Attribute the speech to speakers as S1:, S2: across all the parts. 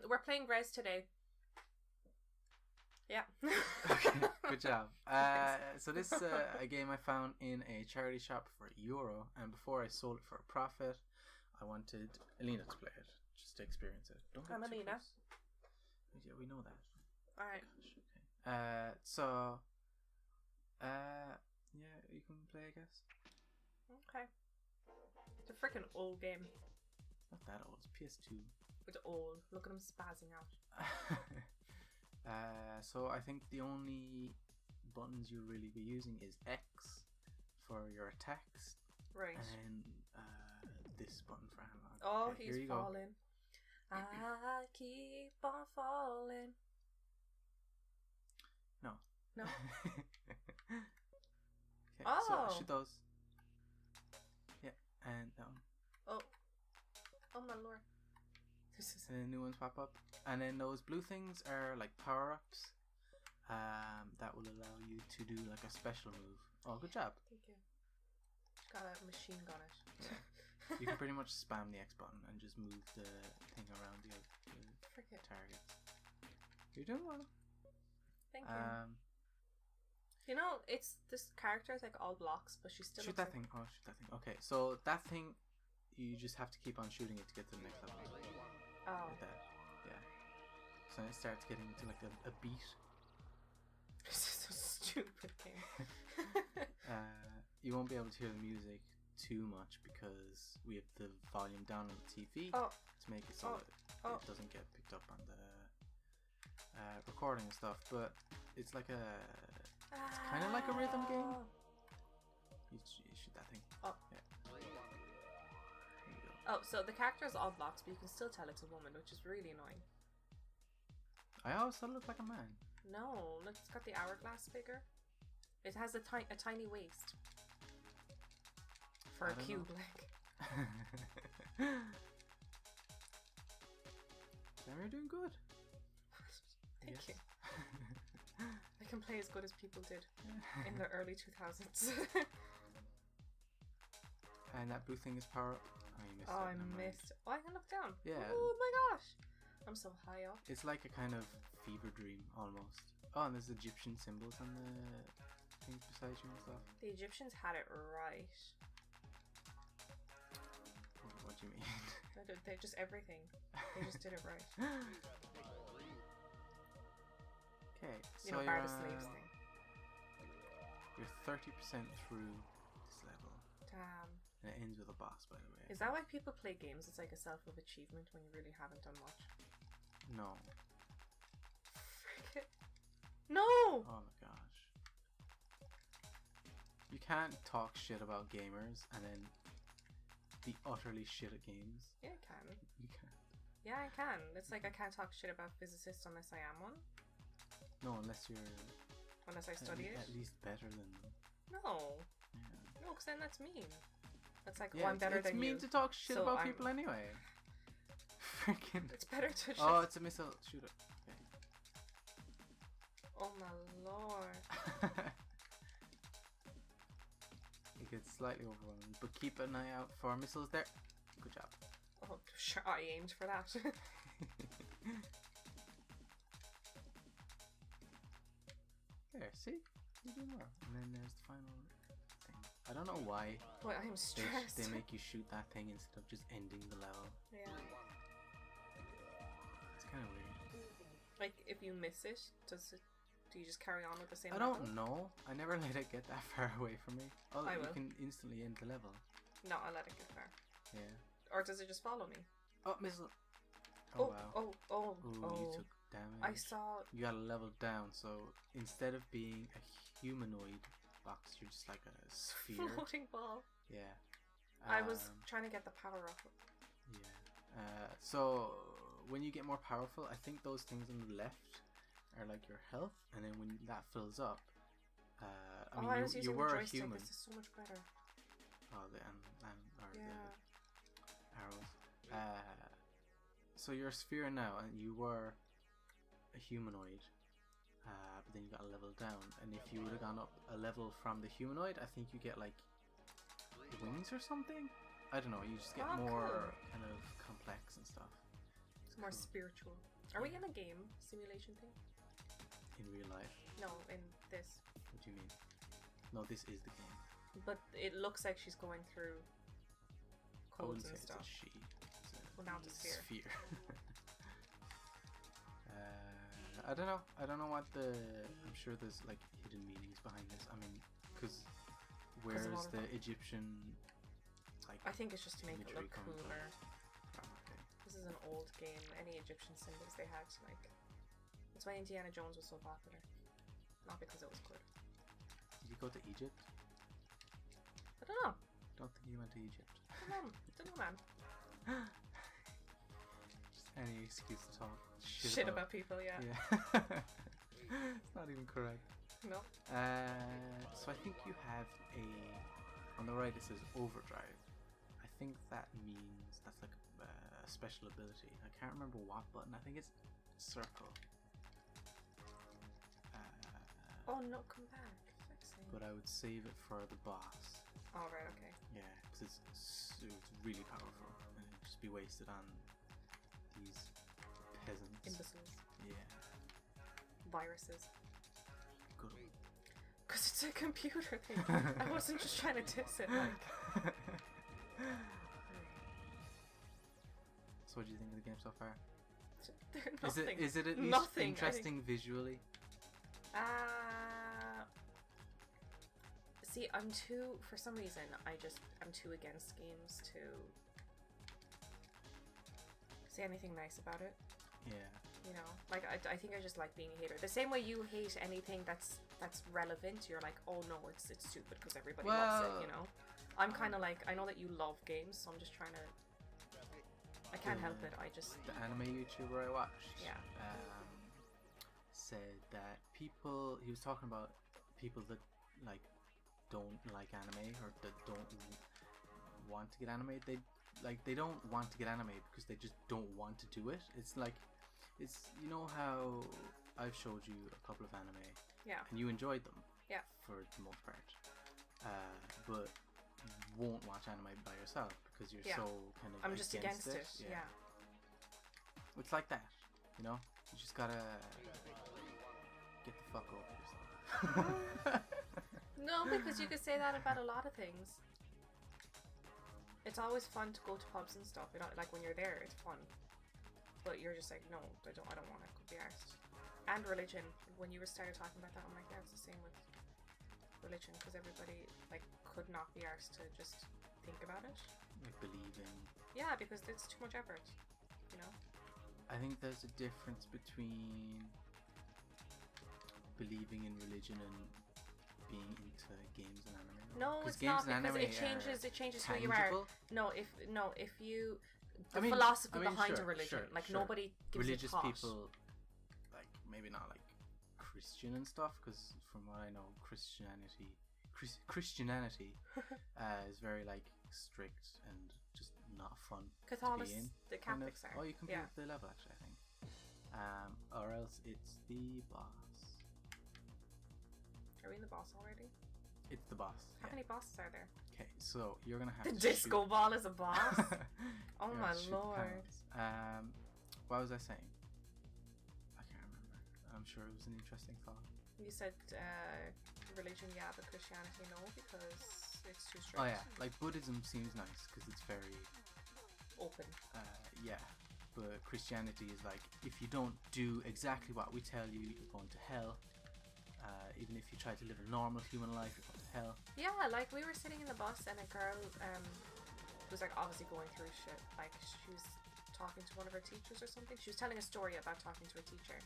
S1: We're playing Res today. Yeah.
S2: Okay, good job. So this is a game I found in a charity shop for €1, and before I sold it for a profit, I wanted Alina to play it, just to experience it. Don't get
S1: I'm
S2: too
S1: Alina.
S2: close. Yeah, we know that.
S1: Alright.
S2: Gosh, okay. Yeah, you can play, I guess.
S1: Okay. It's a freaking old game.
S2: Not that old, it's PS2.
S1: It's old. Look at him spazzing out.
S2: So I think the only buttons you'll really be using is X for your attacks.
S1: Right.
S2: And this button for analog.
S1: Oh,
S2: okay,
S1: he's falling. I keep on falling.
S2: No.
S1: No.
S2: Okay,
S1: Oh.
S2: so shoot those. Yeah, and down.
S1: Oh my lord. This is...
S2: And then new ones pop up. And then those blue things are like power-ups. That will allow you to do like a special move. Oh, good job.
S1: Thank you. Got a machine gun it.
S2: Yeah. You can pretty much spam the X button and just move the thing around the target. You're doing well.
S1: Thank you. You know, this character is like all blocks, but she still
S2: shoot that thing. Oh, shoot that thing. Okay, so that thing, you just have to keep on shooting it to get to the next level.
S1: Oh.
S2: Like that. Yeah. So it starts getting into like a beat.
S1: This is so stupid game.
S2: You won't be able to hear the music too much because we have the volume down on the TV to make it so that it doesn't get picked up on the recording and stuff. But it's like it's kind of like a rhythm game. You shoot that thing.
S1: Oh.
S2: Yeah. There you go.
S1: Oh, so the character is all blocks, but you can still tell it's a woman, which is really annoying.
S2: I always thought it looked like a man.
S1: No, look, it's got the hourglass figure. It has a tiny waist. For a cube, like.
S2: Then you're doing good.
S1: Thank you. I can play as good as people did in the early 2000s.
S2: And that blue thing is power up. Oh, you missed it.
S1: I missed. Oh, I can look down.
S2: Yeah.
S1: Oh my gosh. I'm so high up.
S2: It's like a kind of fever dream almost. Oh, and there's Egyptian symbols on the things beside you and stuff.
S1: The Egyptians had it right.
S2: What do you mean?
S1: They just everything. They just did it right.
S2: Okay, so
S1: you know, bar the slaves thing.
S2: You're 30% through this level.
S1: Damn.
S2: And it ends with a boss, by the way.
S1: Is that why people play games? It's like a self-achievement when you really haven't done much.
S2: No.
S1: Frick it. No!
S2: Oh my gosh. You can't talk shit about gamers and then be utterly shit at games.
S1: Yeah, I can.
S2: You can.
S1: Yeah, I can. It's like I can't talk shit about physicists unless I am one.
S2: No, unless you're...
S1: Unless I study it?
S2: At least better than them.
S1: No.
S2: Yeah.
S1: No, because then that's mean. That's like, I'm better than you.
S2: It's mean to talk shit
S1: so
S2: about people anyway. Freaking...
S1: It's better to just...
S2: Oh, it's a missile. Shoot it. Okay.
S1: Oh my lord.
S2: It gets slightly overwhelming, but keep an eye out for missiles there. Good job.
S1: Oh, sure, I aimed for that.
S2: There, see? You're doing well. And then there's the final thing. I don't know why
S1: Boy, I am stressed.
S2: they make you shoot that thing instead of just ending the level.
S1: Yeah.
S2: It's kind of weird.
S1: Like, if you miss it, do you just carry on with the same
S2: I
S1: level?
S2: don't know. I never let it get that far away from me. Oh,
S1: I will.
S2: You can instantly end the level.
S1: No, I'll let it get far.
S2: Yeah.
S1: Or does it just follow me?
S2: Oh, missile. Oh, wow.
S1: Oh.
S2: You took damage.
S1: I saw...
S2: You got a level down, so instead of being a humanoid box, you're just like a sphere.
S1: Floating ball.
S2: Yeah.
S1: I was trying to get the power up.
S2: Yeah. So when you get more powerful, I think those things on the left are like your health, and then when that fills up,
S1: I was using
S2: you were
S1: the
S2: a
S1: joystick.
S2: human.
S1: This is so much better.
S2: Oh, the
S1: Yeah.
S2: arrows. So you're a sphere now, and you were a humanoid, but then you got a level down. And if you would have gone up a level from the humanoid, I think you get like wings or something. I don't know. You just get more kind of complex and stuff.
S1: So More spiritual. Are we in a game simulation thing?
S2: In real life?
S1: No, in this.
S2: What do you mean? No, this is the game.
S1: But it looks like she's going through codes and stuff.
S2: It's a she.
S1: Well, now it's a sphere.
S2: I don't know. I don't know what the. I'm sure there's like hidden meanings behind this. I mean, because where's the Egyptian? Like,
S1: I think it's just to make it look cooler.
S2: Oh, okay.
S1: This is an old game. Any Egyptian symbols they had, like, that's why Indiana Jones was so popular. Not because it was good.
S2: Did you go to Egypt?
S1: I don't know.
S2: Don't think you went to Egypt.
S1: I don't know, man.
S2: Just any excuse to talk
S1: shit about people, yeah.
S2: It's not even correct.
S1: No.
S2: So I think you have a. On the right it says overdrive. I think that means that's like a special ability. I can't remember what button. I think it's circle.
S1: Oh no, come back.
S2: But I would save it for the boss.
S1: Oh right, okay.
S2: Yeah, because it's really powerful and it'd just be wasted on these peasants.
S1: Imbeciles.
S2: Yeah.
S1: Viruses.
S2: Good one.
S1: Because it's a computer thing. I wasn't just trying to diss it, like.
S2: So what do you think of the game so far?
S1: Nothing.
S2: Is it at least interesting visually?
S1: See, for some reason, I'm too against games to say anything nice about it.
S2: Yeah.
S1: You know, like, I think I just like being a hater. The same way you hate anything that's relevant, you're like, oh no, it's stupid because everybody loves it, you know? I'm kind of like, I know that you love games, so I'm just trying to, I can't help it,
S2: The anime YouTuber I watched
S1: yeah.
S2: Said that he was talking about people that, like, don't like anime or that don't want to get anime. They don't want to get anime because they just don't want to do it. It's like, you know how I've showed you a couple of anime,
S1: yeah,
S2: and you enjoyed them,
S1: yeah,
S2: for the most part, but you won't watch anime by yourself because you're so kind of.
S1: I'm just against it. Yeah.
S2: It's like that, you know. You just gotta get the fuck over yourself.
S1: No, because you could say that about a lot of things. It's always fun to go to pubs and stuff. You know, like when you're there, it's fun. But you're just like, no, I don't want to be arsed. And religion. When you started talking about that, I'm like, yeah, it's the same with religion, because everybody like could not be arsed to just think about it.
S2: Like believing.
S1: Yeah, because it's too much effort. You know.
S2: I think there's a difference between believing in religion and being into games and anime.
S1: No, it's not, because it changes who you are. No, if you philosophy behind a religion, nobody gives
S2: religious
S1: a thought.
S2: People, like maybe not like Christian and stuff, because from what I know, Christianity is very like strict and just not fun to be in.
S1: The Catholics are.
S2: Oh, you complete the level actually, I think. Or else it's the boss.
S1: Are we in the boss already?
S2: It's the boss.
S1: How many bosses are there?
S2: Okay, so you're gonna have
S1: the
S2: to
S1: disco
S2: shoot.
S1: ball is a boss. Oh my lord!
S2: What was I saying? I can't remember. I'm sure it was an interesting thought.
S1: You said religion, yeah, but Christianity, no, because it's too strict.
S2: Oh yeah, like Buddhism seems nice because it's very
S1: open.
S2: Yeah, but Christianity is like, if you don't do exactly what we tell you, you're going to hell. Even if you try to live a normal human life, you're going to hell. Yeah,
S1: like we were sitting in the bus and a girl was like obviously going through shit. Like she was talking to one of her teachers or something. She was telling a story about talking to a teacher,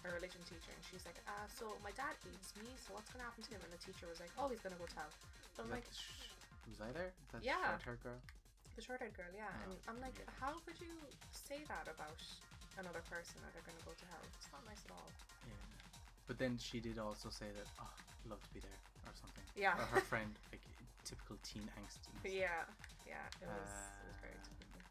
S1: a religion teacher, and she's like, so my dad hates me, so what's going to happen to him? And the teacher was like, oh, he's going to go tell. So I'm like,
S2: was I there? That short-haired girl?
S1: The short-haired girl, yeah. Oh, and I'm like, how could you say that about another person, that they're going to go to hell? It's not nice at all.
S2: Yeah. But then she did also say that, oh, I'd love to be there, or something.
S1: Yeah.
S2: Or her friend, like typical teen angstiness.
S1: Yeah, it was very typical.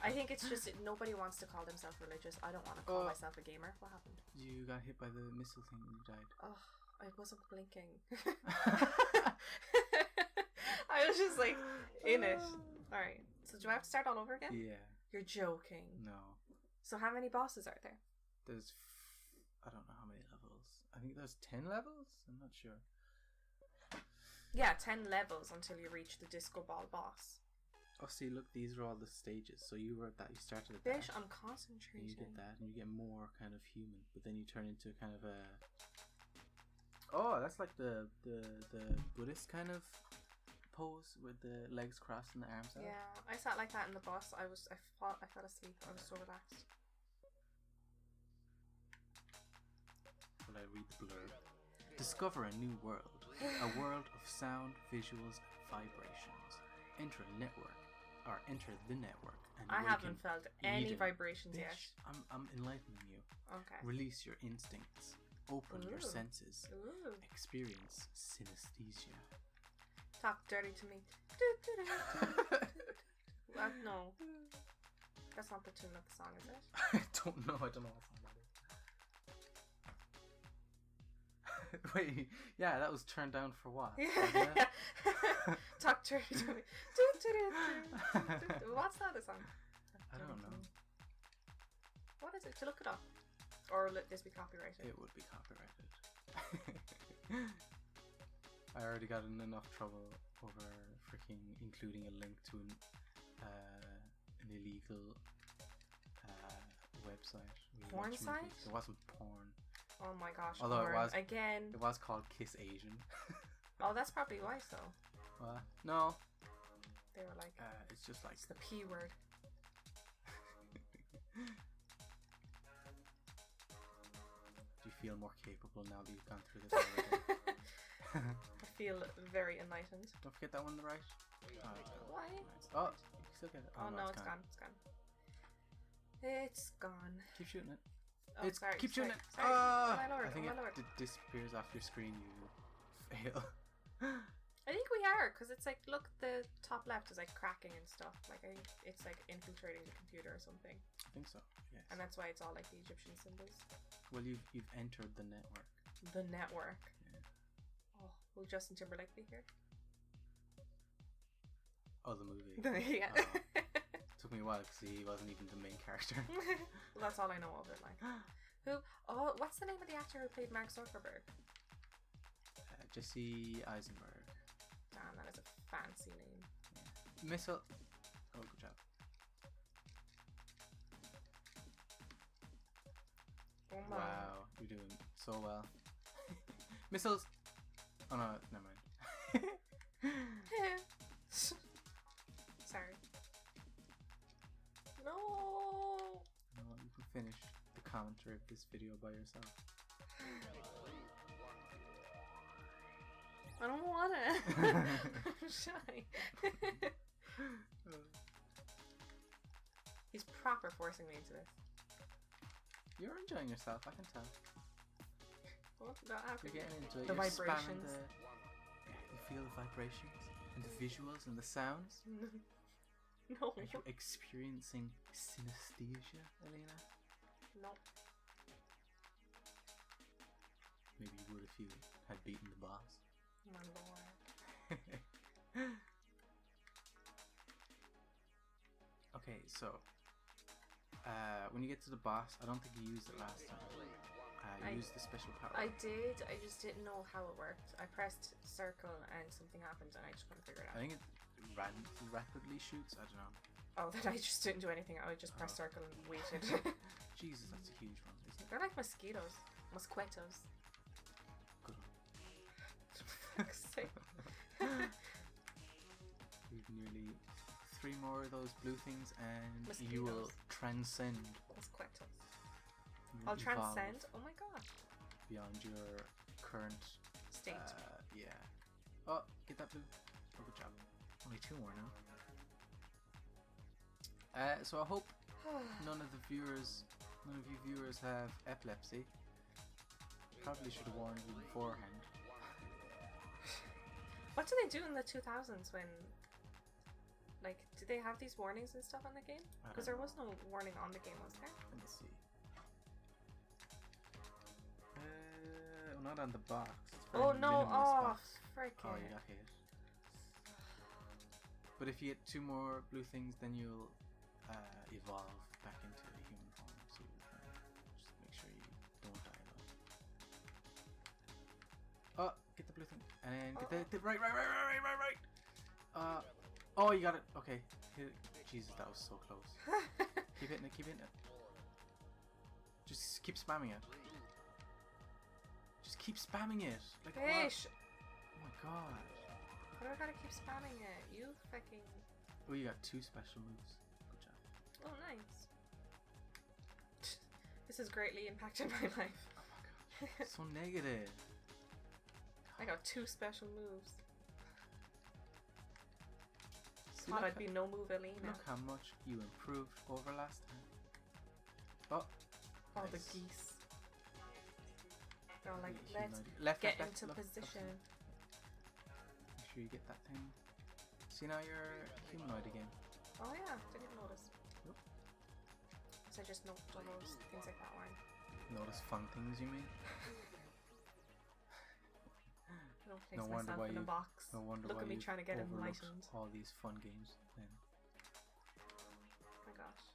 S1: I think it's just nobody wants to call themselves religious. I don't want to call myself a gamer. What happened?
S2: You got hit by the missile thing when you died.
S1: Oh, I wasn't blinking. I was just like in it. Alright, so do I have to start all over again?
S2: Yeah.
S1: You're joking.
S2: No.
S1: So how many bosses are there?
S2: There's... I don't know how many levels. I think there's 10 levels? I'm not sure.
S1: Yeah, 10 levels until you reach the disco ball boss.
S2: Oh, see, look, these are all the stages. So you were at that, you started at
S1: Bish,
S2: that.
S1: I'm concentrating.
S2: And you get that, and you get more kind of human. But then you turn into kind of a... Oh, that's like the Buddhist kind of pose with the legs crossed and the arms out.
S1: Yeah, I sat like that in the bus. I fell asleep. I was so relaxed.
S2: Will I read the blurb? Discover a new world. A world of sound, visuals, and vibrations. Enter a network. Or enter the network. And
S1: I haven't felt any vibrations yet.
S2: I'm enlightening you.
S1: Okay.
S2: Release your instincts. Open your senses.
S1: Ooh.
S2: Experience synesthesia.
S1: Talk dirty to me. No. That's not the tune of the song, is it?
S2: I don't know what song that is. Wait, yeah, that was turned down for what?
S1: Yeah. Talk dirty to me. What's that a song?
S2: I don't know.
S1: What is it? To look it up. Or let this be copyrighted?
S2: It would be copyrighted. I already got in enough trouble over freaking including a link to an illegal website.
S1: Porn site?
S2: It wasn't porn.
S1: Oh my gosh,
S2: although
S1: porn.
S2: it was
S1: again.
S2: It was called Kiss Asian.
S1: Oh, that's probably why so.
S2: No.
S1: They were like
S2: it's just like
S1: it's the P word.
S2: Do you feel more capable now that you've gone through this already?
S1: I feel very enlightened.
S2: Don't forget that one on the right.
S1: Why?
S2: Oh, you can still get it.
S1: Oh, no, it's gone. It's gone. It's gone.
S2: Keep shooting it.
S1: Oh, sorry.
S2: Keep shooting it.
S1: Sorry. Oh, my lord.
S2: I think
S1: oh, my lord.
S2: it disappears off your screen. You fail.
S1: I think we are, because it's like, look, the top left is like cracking and stuff. Like, I think it's like infiltrating the computer or something.
S2: I think so, yes.
S1: And that's why it's all like the Egyptian symbols.
S2: Well, you've entered the network.
S1: The network.
S2: Yeah.
S1: Oh, will Justin Timberlake be here?
S2: Oh, the movie.
S1: Yeah.
S2: Took me a while because he wasn't even the main character.
S1: Well, that's all I know of it. Like, who? Oh, what's the name of the actor who played Mark Zuckerberg?
S2: Jesse Eisenberg.
S1: Damn, that is a fancy name.
S2: Yeah. Missile. Oh, good job.
S1: Oh my.
S2: Wow, you're doing so well. Missiles. Oh no, never mind.
S1: Sorry. No.
S2: No, you can finish the commentary of this video by yourself.
S1: I don't want it. I'm shy. He's proper forcing me into this.
S2: You're enjoying yourself, I can tell.
S1: What's that happening?
S2: You're getting into it.
S1: The
S2: You're
S1: vibrations.
S2: You feel the vibrations and the visuals and the sounds.
S1: No.
S2: Are you experiencing synesthesia, Elena?
S1: No.
S2: Maybe you would if you had beaten the boss.
S1: My lord.
S2: Okay, so when you get to the boss, I don't think you used it last time. You used the special power.
S1: I did, I just didn't know how it worked. I pressed circle and something happened and I just couldn't figure it out.
S2: I think it rapidly shoots, I don't know.
S1: Oh, then I just didn't do anything. I just pressed circle and waited.
S2: Jesus, that's a huge one, isn't it?
S1: They're like mosquitoes. Mosquitoes.
S2: Good one.
S1: For fuck's sake.
S2: We've nearly 3 more of those blue things and
S1: Mosquitoes.
S2: you will transcend.
S1: Mosquitoes.
S2: You
S1: I'll
S2: will
S1: transcend?
S2: evolve
S1: Oh my god.
S2: beyond your current
S1: State.
S2: Yeah. Oh, get that blue. Oh, good job. Only 2 more now. So I hope none of you viewers have epilepsy. Probably should have warned you beforehand.
S1: What do they do in the 2000s when, like, did they have these warnings and stuff on the game? Because there was no warning on the game, was there?
S2: Let me see. Not on the box. It's very
S1: Oh no! Oh,
S2: box.
S1: frick
S2: Oh,
S1: it.
S2: you got hit. But if you get 2 more blue things, then you'll evolve back into a human form, so you can just make sure you don't die though. Oh, get the blue thing, and get the right. Oh, you got it. Okay. Jesus, that was so close. Keep hitting it. Keep hitting it. Just keep spamming it. Just keep spamming it. Like
S1: Fish.
S2: Oh my god.
S1: Why do I gotta keep spamming it? You fucking.
S2: Oh, you got 2 special moves. Good job.
S1: Oh, nice. This has greatly impacted my life.
S2: Oh my god. So negative.
S1: I got 2 special moves.
S2: See,
S1: Thought I'd be no move Elena.
S2: Look how much you improved over last time. Oh.
S1: All
S2: Nice.
S1: the geese. They're all like,
S2: Humanoid.
S1: let's get
S2: left,
S1: into
S2: left,
S1: position.
S2: Make sure you get that thing. See, now you're humanoid again.
S1: Oh yeah, didn't notice.
S2: Nope.
S1: So I just noticed all those things like that one.
S2: Notice fun things, you mean?
S1: I don't place myself in a box.
S2: No wonder
S1: Look
S2: why
S1: at me
S2: you
S1: trying to get
S2: overlooked
S1: enlightened.
S2: all these fun games then.
S1: Oh my gosh.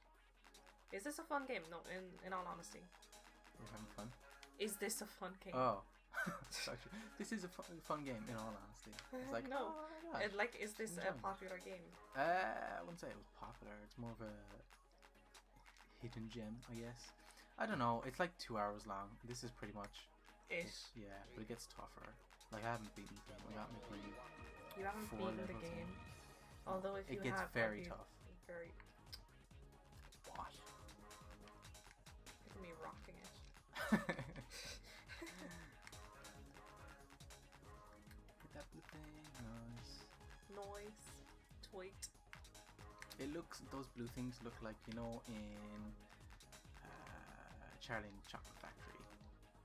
S1: Is this a fun game? No, in all honesty.
S2: You're having fun?
S1: Is this a fun game?
S2: Oh. This is a fun game in all honesty. It's like,
S1: no.
S2: oh my gosh.
S1: Like, is this a popular game?
S2: I wouldn't say it was popular. It's more of a hidden gem, I guess. I don't know. It's like 2 hours long. This is pretty much
S1: It.
S2: yeah, but it gets tougher. Like, I haven't beaten the game. I got maybe
S1: You haven't
S2: 4
S1: beaten the
S2: levels
S1: game.
S2: in.
S1: Although if you
S2: It gets
S1: have,
S2: very
S1: that'd be
S2: tough.
S1: Very.
S2: What?
S1: Look at me rocking it.
S2: Get that blue thing. Nice.
S1: Noise. Tweet.
S2: It looks. Those blue things look like, you know, in Charlie and the Chocolate Factory.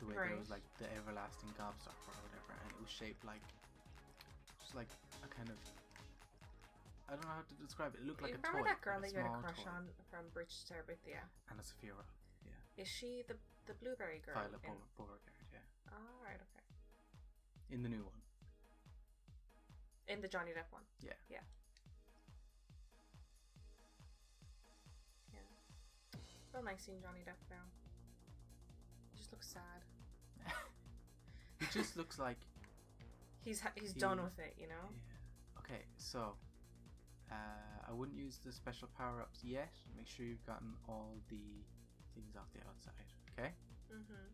S2: The way there was like the everlasting gobstopper or whatever, and it was shaped like, just like a kind of. I don't know how to describe it. It looked like a toy.
S1: Remember that girl
S2: like
S1: that you had a
S2: small
S1: crush
S2: toy.
S1: on from Bridge to Terabithia?
S2: Anna Sophia Robb. Yeah.
S1: Is she the blueberry girl?
S2: Violet Beauregard. Yeah.
S1: Oh, right, okay.
S2: In the new one.
S1: In the Johnny Depp one.
S2: Yeah.
S1: Yeah. Yeah. Real nice seeing Johnny Depp now. He just looks sad.
S2: He just looks like
S1: he's done with it, you know.
S2: Yeah. Okay, so I wouldn't use the special power-ups yet. Make sure you've gotten all the things off the outside. Okay.
S1: Mhm.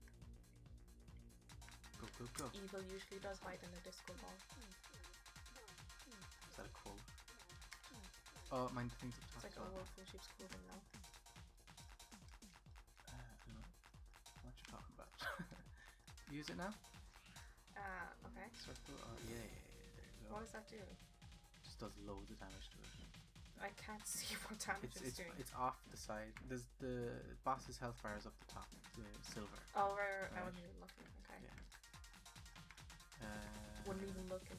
S2: Go.
S1: Evil usually does hide in a disco ball.
S2: Is that a quote? Oh, mind the things up top.
S1: It's like a wolf in sheep's clothing now.
S2: No. What you talking about? Use it now.
S1: Okay.
S2: Circle. Oh yeah. There you go.
S1: What does that do?
S2: Just does loads of damage to it.
S1: I can't see what damage it's doing.
S2: It's off the side. There's the boss's health bar is up the top. The silver.
S1: Oh right. I wasn't even looking. Okay.
S2: Yeah.
S1: Wasn't even looking.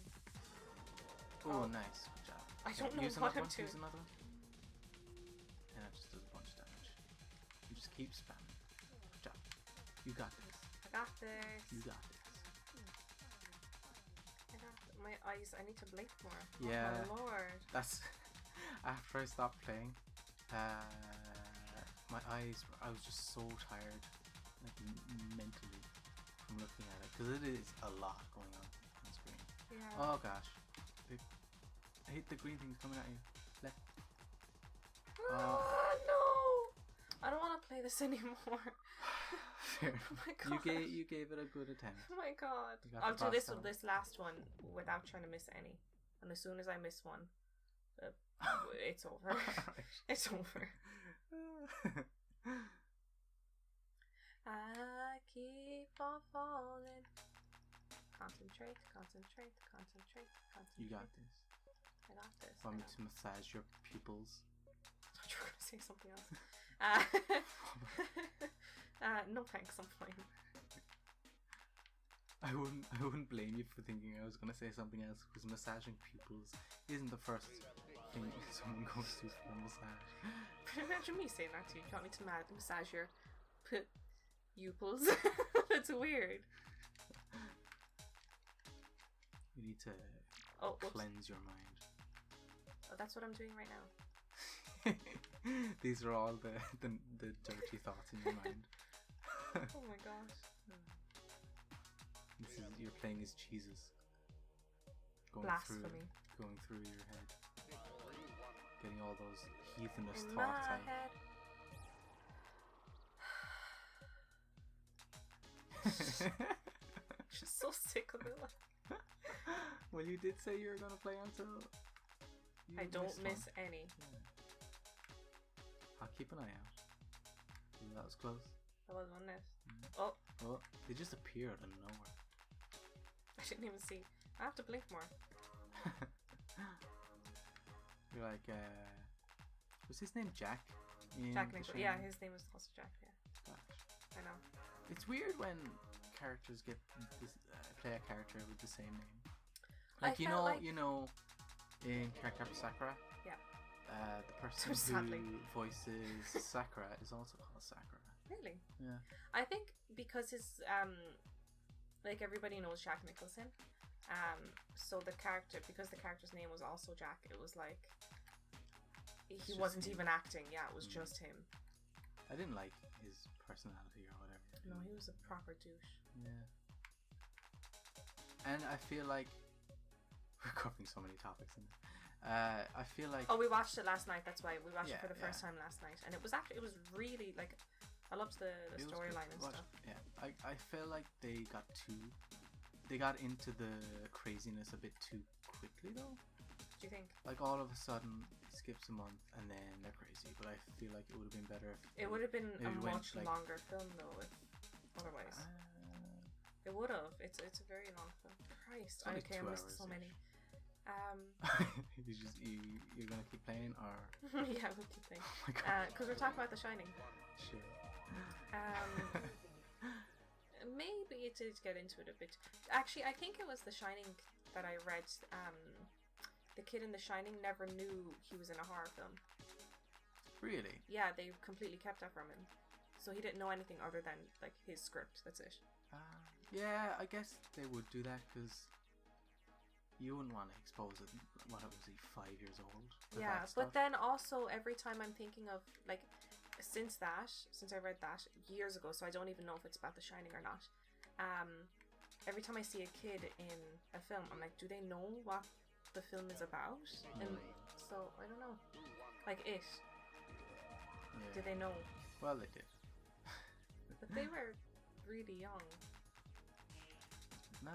S2: Oh, nice. Good job.
S1: I don't know
S2: use
S1: what
S2: another
S1: I'm
S2: one.
S1: doing.
S2: Use another one. And it just does a bunch of damage. You just keep spamming. Good job. You got this.
S1: I got this.
S2: You got this.
S1: My eyes. I need to blink more.
S2: Yeah.
S1: Oh my lord.
S2: That's after I stopped playing. My eyes. I was just so tired, like mentally, from looking at it, because it is a lot going on screen.
S1: Yeah.
S2: Oh gosh. I hate the green things coming at you. Left.
S1: No! I don't want to play this anymore.
S2: Fair.
S1: Oh my god.
S2: You gave it a good attempt.
S1: Oh my god.
S2: You got
S1: I'll
S2: the
S1: do
S2: boss down.
S1: this last one without trying to miss any. And as soon as I miss one, it's over. It's over. I keep on falling. Concentrate.
S2: You got this.
S1: I got this.
S2: Want me to massage your pupils?
S1: I thought you were gonna say something else. No thanks, I'm fine.
S2: I wouldn't blame you for thinking I was gonna say something else, because massaging pupils isn't the first thing someone goes to for a massage.
S1: But imagine me saying that to you. You want me to massage your pupils? That's weird.
S2: You need to cleanse your mind.
S1: Oh, that's what I'm doing right now.
S2: These are all the dirty thoughts in your mind.
S1: Oh my gosh.
S2: You're playing as Jesus.
S1: Blasphemy.
S2: Going through your head. Getting all those heathenist
S1: in
S2: thoughts
S1: my
S2: out.
S1: head. Just so sick of it.
S2: Well, you did say you were going to play until...
S1: I don't miss any.
S2: Yeah. I'll keep an eye out. Ooh, that was close.
S1: That was one net.
S2: Oh, they just appear out of nowhere.
S1: I didn't even see. I have to blink more.
S2: You're like, was his name Jack?
S1: Jack Nicholson. Yeah, his name was also Jack. Yeah.
S2: Gosh.
S1: I know.
S2: It's weird when characters get this, play a character with the same name. Like you know, in Card Captor Sakura.
S1: Yeah.
S2: The person who voices Sakura is also called Sakura.
S1: Really?
S2: Yeah.
S1: I think because his like everybody knows Jack Nicholson, so the character's name was also Jack, it was like he wasn't even acting. Yeah, it was just him.
S2: I didn't like his personality or whatever.
S1: No, he was a proper douche.
S2: Yeah. And I feel like we're covering so many topics in this. I feel like...
S1: Oh, we watched it last night, that's why. We watched it for the first time last night. And it was really, like, I loved the storyline and stuff.
S2: Yeah, I feel like they got into the craziness a bit too quickly, though.
S1: Do you think?
S2: Like, all of a sudden, it skips a month, and then they're crazy. But I feel like it would have been better if...
S1: It would have been a much longer film, though, otherwise. It would have. It's a very long film. Christ. Okay, I missed so many.
S2: You're gonna keep playing, or
S1: yeah, we'll keep playing. Oh my God. Because we're talking about The Shining.
S2: Sure.
S1: Maybe to get into it a bit. Actually, I think it was The Shining that I read. The kid in The Shining never knew he was in a horror film.
S2: Really?
S1: Yeah, they completely kept that from him, so he didn't know anything other than like his script. That's it.
S2: Yeah, I guess they would do that because you wouldn't want to expose it. What was he, 5 years old?
S1: Yeah, but then also every time I'm thinking of like since I read that years ago, so I don't even know if it's about The Shining or not. Every time I see a kid in a film, I'm like, do they know what the film is about? And so I don't know. Like It. Yeah. Did they know?
S2: Well, they did.
S1: But they were really young.
S2: No,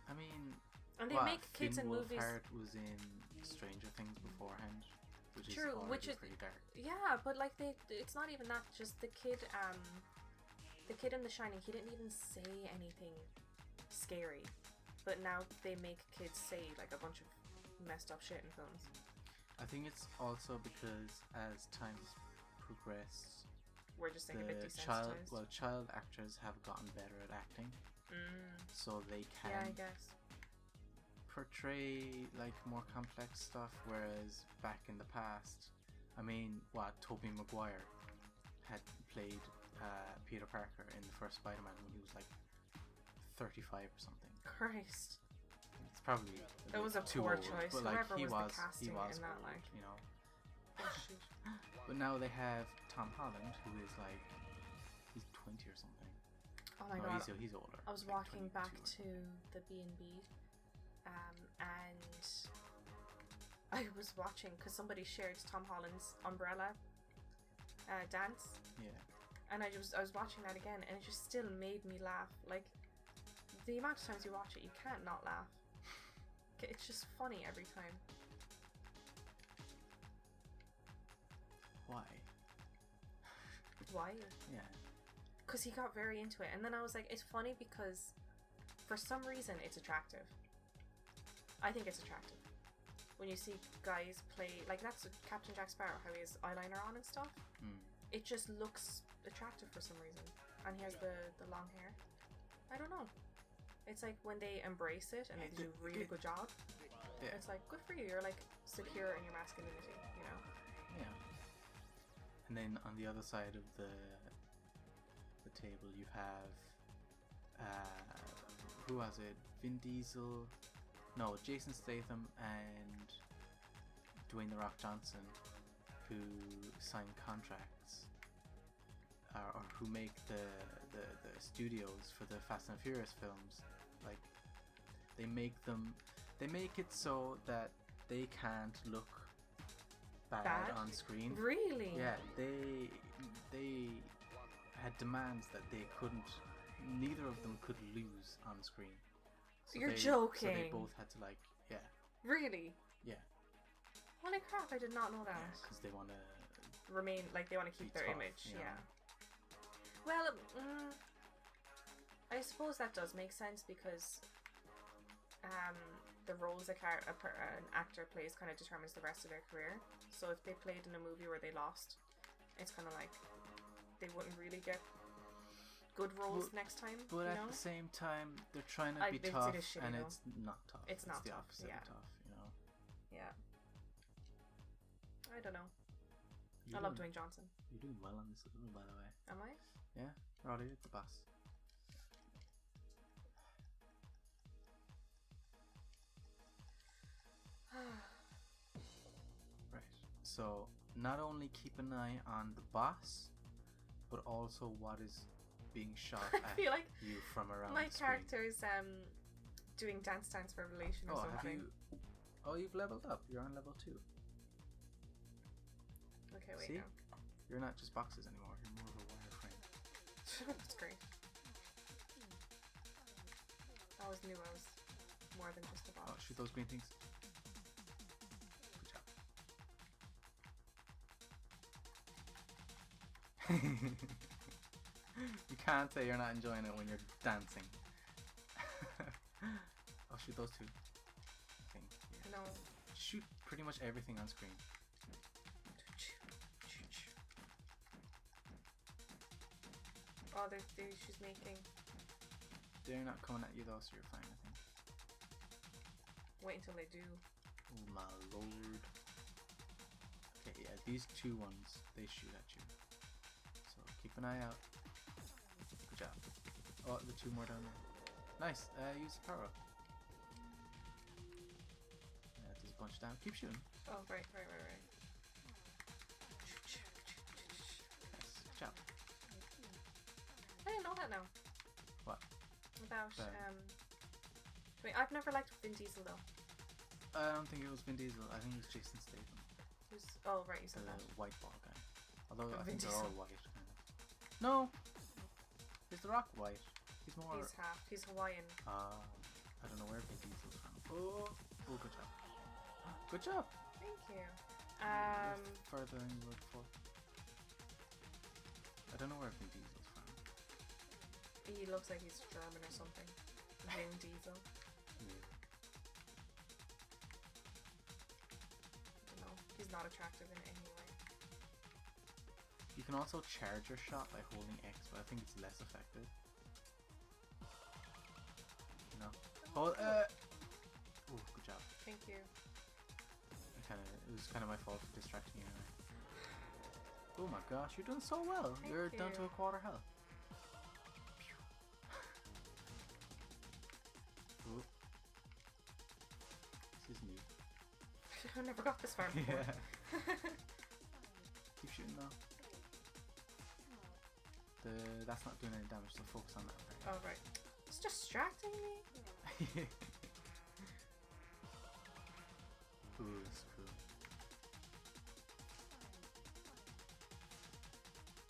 S2: I mean,
S1: and they make kids in movies.
S2: Wolfhard was in Stranger Things beforehand, which is pretty dark.
S1: Yeah, but like it's not even that. Just the kid in The Shining, he didn't even say anything scary, but now they make kids say like a bunch of messed up shit in films.
S2: I think it's also because as times progress,
S1: we're just like a bit desensitized.
S2: Child actors have gotten better at acting. So they can
S1: I guess
S2: portray like more complex stuff, whereas back in the past, I mean, Tobey Maguire had played Peter Parker in the first Spider-Man when he was like 35 or something.
S1: Christ.
S2: It's probably
S1: it was a poor choice.
S2: But like he was
S1: casting
S2: in
S1: that, like,
S2: you know.
S1: Oh, shoot.
S2: But now they have Tom Holland, who is like he's 20 or something.
S1: Oh my God.
S2: He's older.
S1: I was like walking back to the B&B, and I was watching because somebody shared Tom Holland's Umbrella dance.
S2: Yeah.
S1: And I was watching that again, and it just still made me laugh. Like, the amount of times you watch it, you can't not laugh. It's just funny every time.
S2: Why?
S1: Why?
S2: Yeah.
S1: Because he got very into it, and then I was like, it's funny because for some reason it's attractive. I think it's attractive when you see guys play, like that's Captain Jack Sparrow, how he has eyeliner on and stuff. It just looks attractive for some reason, and he has the long hair. I don't know, it's like when they embrace it and they do a really good job.
S2: Yeah.
S1: It's like, good for you, you're like secure in your masculinity, you know.
S2: Yeah. And then on the other side of the table you have who was it? Jason Statham and Dwayne The Rock Johnson, who sign contracts or who make the studios for the Fast and Furious films, like they make it so that they can't look bad on screen.
S1: Really?
S2: Yeah, they had demands that neither of them could lose on screen. So
S1: You're joking.
S2: So they both had to
S1: Really?
S2: Yeah.
S1: Holy crap! I did not know that.
S2: Because they want to
S1: remain they want to keep their
S2: tough,
S1: image.
S2: you know?
S1: Yeah. Well, I suppose that does make sense because the roles an actor plays kind of determines the rest of their career. So if they played in a movie where they lost, it's kind of like they wouldn't really get good roles next time.
S2: But at the same time, they're trying to be tough, and it's not tough.
S1: It's not
S2: the
S1: tough.
S2: opposite of tough, you know.
S1: Yeah. I don't know. I love Dwayne Johnson.
S2: You're doing well on this little, by the way.
S1: Am I?
S2: Yeah, Roddy, the boss. Right. So not only keep an eye on the boss, but also what is being shot at
S1: feel like
S2: you from around
S1: my
S2: the screen.
S1: character's doing Dance Revelation or something.
S2: You've leveled up. You're on level 2.
S1: Okay, wait.
S2: See?
S1: No.
S2: You're not just boxes anymore. You're more of a wireframe.
S1: That's great. I always knew I was more than just a box.
S2: Oh, shoot those green things. Good job. You can't say you're not enjoying it when you're dancing. I'll shoot those two. I think. Yeah.
S1: No.
S2: Shoot pretty much everything on screen.
S1: Oh, she's making.
S2: They're not coming at you though, so you're fine, I think.
S1: Wait until they do.
S2: Oh my lord. Okay, yeah, these two ones, they shoot at you. So keep an eye out. Good job. Oh, the two more down there. Nice. Use the power up. There's a bunch down. Keep shooting.
S1: Oh, right.
S2: Nice. Good job.
S1: I didn't know that now.
S2: What?
S1: About wait, I've never liked Vin Diesel though.
S2: I don't think it was Vin Diesel. I think it was Jason Statham.
S1: Oh right, you said that.
S2: The white ball guy. Although I
S1: Vin
S2: think they're
S1: Diesel.
S2: all white. Kind of. No. Is The Rock white? He's more.
S1: He's half. He's Hawaiian.
S2: I don't know where Vin Diesel's from. Oh, good job. Good job.
S1: Thank you.
S2: Further than you were before. I don't know where Vin Diesel's from.
S1: He looks like he's German or something. Vin Diesel.
S2: Yeah.
S1: I don't know. He's not attractive in any way.
S2: You can also charge your shot by holding X, but I think it's less effective. No. Oh, good job.
S1: Thank you.
S2: It was kind of my fault for distracting you anyway. Oh my gosh, you're doing so well. You're down to a quarter health. Oh. This is new.
S1: I never got this far before.
S2: Yeah. Keep shooting though. That's not doing any damage, so focus on that. Right?
S1: Oh right. It's distracting me.
S2: Ooh, that's cool.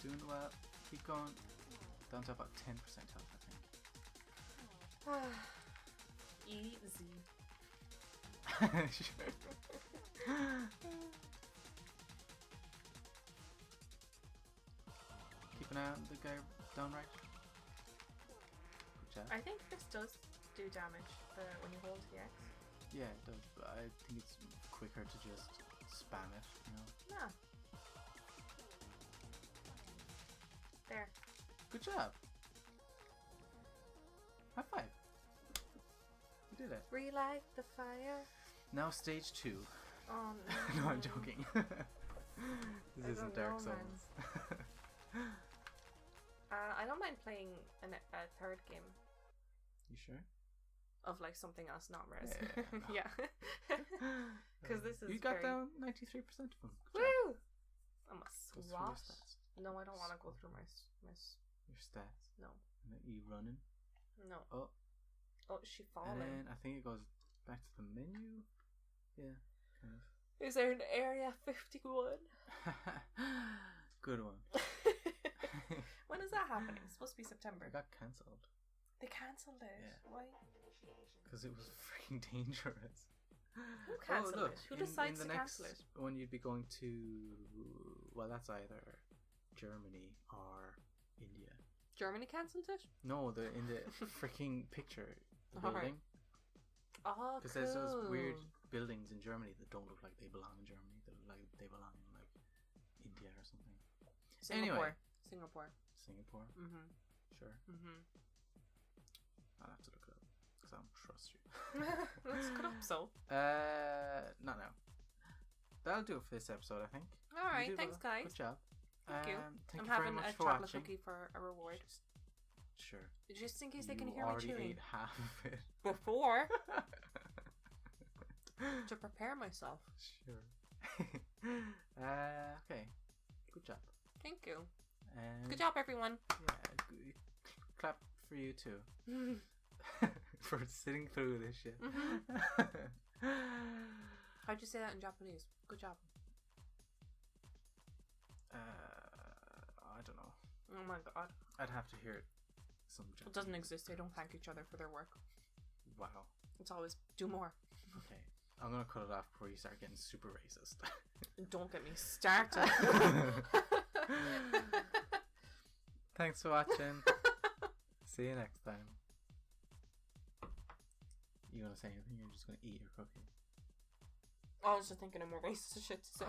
S2: Doing well. Keep going. Down to about 10% health, I think.
S1: Easy.
S2: Sure. Keep an eye on the guy down right. Good job.
S1: I think this does do damage when you hold the X.
S2: Yeah, it does, but I think it's quicker to just spam it, you know?
S1: Yeah. There.
S2: Good job. High five. You did it.
S1: Relight the fire.
S2: Now stage 2.
S1: Oh no.
S2: No, I'm joking. This isn't Dark Souls.
S1: I don't mind playing a third game.
S2: You sure?
S1: Of like something else, not Res.
S2: Yeah.
S1: Yeah. Because this is.
S2: You got down 93% of them. Good
S1: Woo!
S2: job.
S1: I'm a
S2: Go through
S1: SWAT.
S2: your stats.
S1: No, I don't want to go through my
S2: Your stats.
S1: No.
S2: And then you running.
S1: No.
S2: Oh.
S1: Oh, she falling.
S2: And then I think it goes back to the menu. Yeah. Kind of.
S1: Is there an area 51?
S2: Good one.
S1: When is that happening? It's supposed to be September.
S2: It got cancelled.
S1: They cancelled it.
S2: Yeah.
S1: Why?
S2: Because it was freaking dangerous.
S1: Who cancelled it? Who decides to cancel it?
S2: When you'd be going to, well, that's either Germany or India.
S1: Germany cancelled it?
S2: No, in the freaking picture, the building.
S1: Oh,
S2: because there's those weird buildings in Germany that don't look like they belong in Germany. They look like they belong in like India or something.
S1: Singapore.
S2: Anyway. Singapore.
S1: Mhm.
S2: Sure.
S1: Mhm.
S2: I'll have to look it up because I don't trust you.
S1: Let's look it up. So.
S2: Not now. That'll do it for this episode, I think.
S1: All right. Thanks, guys.
S2: Good job.
S1: Thank you.
S2: Thank
S1: I'm
S2: you very
S1: having
S2: much
S1: a
S2: for
S1: chocolate
S2: watching.
S1: cookie for a reward.
S2: Sure.
S1: Just in case they can hear
S2: You
S1: me
S2: already
S1: chewing.
S2: ate half of it.
S1: Before. To prepare myself.
S2: Sure. Okay. Good job.
S1: Thank you.
S2: And
S1: Good job, everyone.
S2: Yeah. Clap for you too. For sitting through this shit.
S1: How'd you say that in Japanese? Good job.
S2: I don't know.
S1: Oh my god.
S2: I'd have to hear it. Some Japanese.
S1: It doesn't exist. They don't thank each other for their work.
S2: Wow.
S1: It's always do more.
S2: Okay. I'm gonna cut it off before you start getting super racist.
S1: Don't get me started.
S2: Thanks for watching. See you next time. You gonna say anything? You're just gonna eat your cookie.
S1: I was just thinking of more racist shit to say.